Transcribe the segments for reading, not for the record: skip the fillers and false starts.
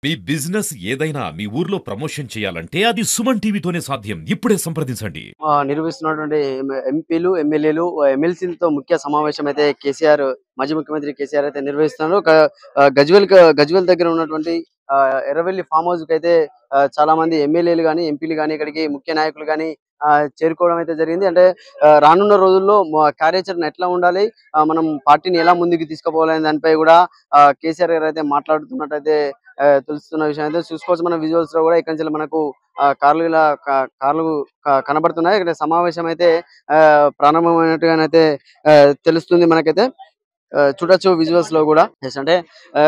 మీ business ఏదైనా మీ ఊర్లో promotion చేయాలంటే అది సుమన్ టీవీతోనే సాధ్యం. ఇప్పుడే సంప్రదించండి. నిర్వహిస్తున్నటువంటి ఎంపీలు, ఎమ్మెల్యేలు, ఎమ్మెల్సీలతో ముఖ్య సమావేశం అయితే మాజీ ముఖ్యమంత్రి కేసీఆర్ అయితే నిర్వహిస్తున్నారు. గజ్వేల్ దగ్గర ఉన్నటువంటి ఎర్రవెల్లి ఫామ్ హౌస్ కైతే చాలా మంది ఎమ్మెల్యేలు గాని, ఎంపీలు గాని, ఇక్కడికి ముఖ్య నాయకులు గాని చేరుకోవడం అయితే జరిగింది. అంటే రానున్న రోజుల్లో కార్యాచరణ ఎట్లా ఉండాలి, మనం పార్టీని ఎలా ముందుకు తీసుకుపోవాలనే దానిపై కూడా కేసీఆర్ గారు అయితే మాట్లాడుతున్నట్టయితే తెలుస్తున్న విషయం అయితే చూసుకోవచ్చు. మన విజువల్స్ లో కూడా ఇక్కడి నుంచి మనకు కార్లు కనబడుతున్నాయి. ఇక్కడ సమావేశం అయితే ప్రారంభమైనట్టుగానైతే తెలుస్తుంది మనకైతే. చూడొచ్చు విజువల్స్ లో కూడా. అంటే ఆ,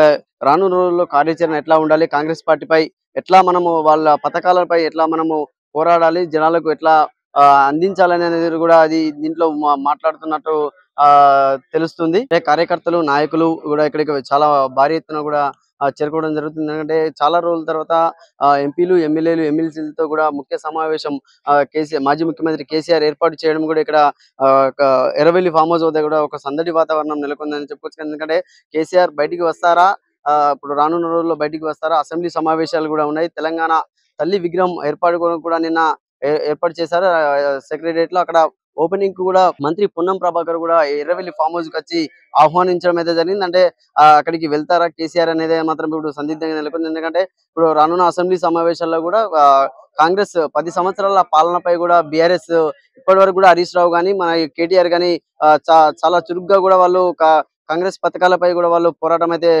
రానున్న రోజుల్లో కార్యాచరణ ఎట్లా ఉండాలి, కాంగ్రెస్ పార్టీపై ఎట్లా మనము వాళ్ళ పథకాలపై ఎట్లా మనము పోరాడాలి, జనాలకు ఎట్లా అందించాలని అనేది కూడా అది దీంట్లో మాట్లాడుతున్నట్టు ఆ తెలుస్తుంది. అంటే కార్యకర్తలు, నాయకులు కూడా ఇక్కడికి చాలా భారీ ఎత్తున కూడా చేరుకోవడం జరుగుతుంది. ఎందుకంటే చాలా రోజుల తర్వాత ఎంపీలు, ఎమ్మెల్యేలు, ఎమ్మెల్సీలతో కూడా ముఖ్య సమావేశం మాజీ ముఖ్యమంత్రి కేసీఆర్ ఏర్పాటు చేయడం కూడా ఇక్కడ ఒక ఎర్రవెల్లి ఫామ్ హౌస్ వద్ద కూడా ఒక సందడి వాతావరణం నెలకొందని చెప్పొచ్చు. ఎందుకంటే కేసీఆర్ బయటికి వస్తారా, ఇప్పుడు రానున్న రోజుల్లో బయటికి వస్తారా, అసెంబ్లీ సమావేశాలు కూడా ఉన్నాయి. తెలంగాణ తల్లి విగ్రహం ఏర్పాటు కూడా నిన్న ఏర్పాటు చేశారు సెక్రటరియట్ లో. అక్కడ ఓపెనింగ్ కు కూడా మంత్రి పొన్నం ప్రభాకర్ కూడా ఎర్రవెల్లి ఫామ్ హౌస్ కి వచ్చి ఆహ్వానించడం అయితే జరిగింది. అంటే అక్కడికి వెళ్తారా కేసీఆర్ అనేది మాత్రం ఇప్పుడు సందిగ్ధంగా నెలకొంది. ఎందుకంటే ఇప్పుడు రానున్న అసెంబ్లీ సమావేశాల్లో కూడా కాంగ్రెస్ 10 సంవత్సరాల పాలనపై కూడా బీఆర్ఎస్ ఇప్పటి వరకు కూడా హరీష్ రావు గాని, మన కేటీఆర్ గాని చాలా చురుగ్గా కూడా వాళ్ళు కాంగ్రెస్ పథకాలపై కూడా వాళ్ళు పోరాటం అయితే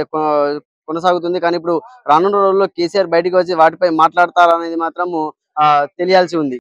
కొనసాగుతుంది. కానీ ఇప్పుడు రానున్న రోజుల్లో కేసీఆర్ బయటకు వచ్చి వాటిపై మాట్లాడతారనేది మాత్రం తెలియాల్సి ఉంది.